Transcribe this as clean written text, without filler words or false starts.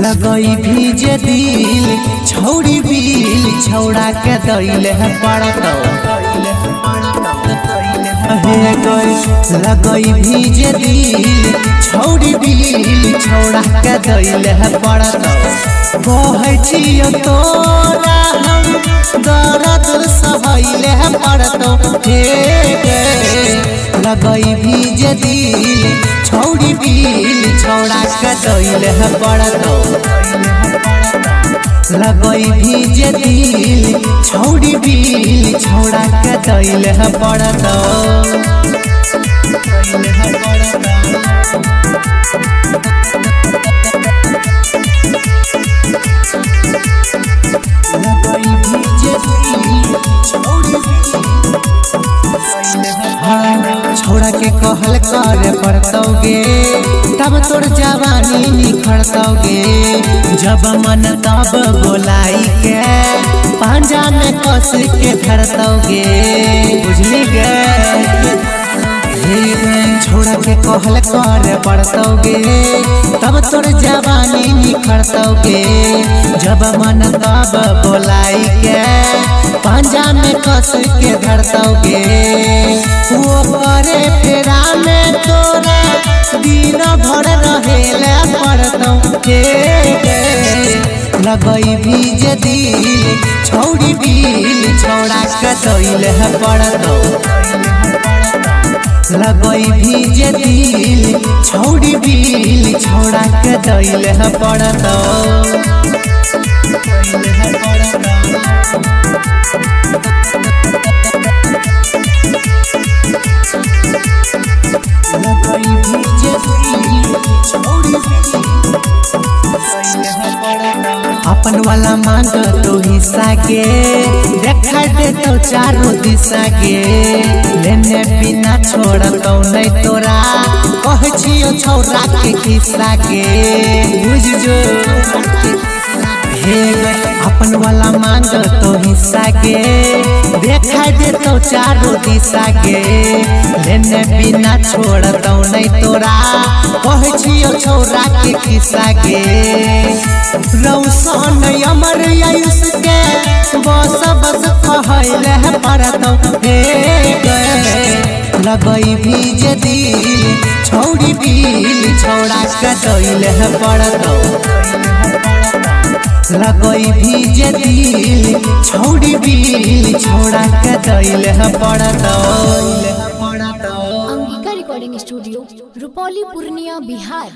लगई भीजे दिल छौड़ी बिल छौड़ा के दैल है पड़तो लगई भीजे दिल छौड़ी बिल छौड़ा के दैल है पड़तो कहै छियो तोरा हम दर्द सहैल है पड़तो लगई भीजे दिल छौड़ी बिल छौड़ा के दैल है पड़तो लगई भीजे दिल छौड़ी बिल छौड़ा के दैल है पड़तो छोड़ा के कहल करे पड़तोगे तब तोर जवानी निखरतोगे जब मन तब बोलाई के पांजा में कस के धरतोगे बुझली गे छोड़ा के कहल करे पड़तोगे तब तोर जवानी निखरतोगे जब मन तब बोलाई के पांजा में कस के धरतोगे वो करे फेरा में तोरा दिन भर रहेला पड़तो लगई भीजे दिल छौड़ी बिल छौड़ा के दैल है पड़तो लगई भीजे दिल छौड़ी बिल छौड़ा के दैल है पड़तो अपन वाला मांग तो हिस्सा के देखा दे तो चारों दिशा के लेने बिना छोड़तो नहीं तोरा कह छियो छौरा के खिस्सा के बुझजो अपन वाला मांग तो हिस्सा के देखा दे तो चारों दिशा के लेने बिना छोड़तो नहीं तोरा कह छियो छौरा के खिस्सा के रौशन अमर आयुष के बस बस कहल है पड़तो लगई भीजे दिल छौड़ी बिल छौड़ा के दैल है पड़तो लगई भीजे दिल छौड़ी बिल छौड़ा के दैल है पड़तो। Angika recording studio Rupauli Purnia Bihar.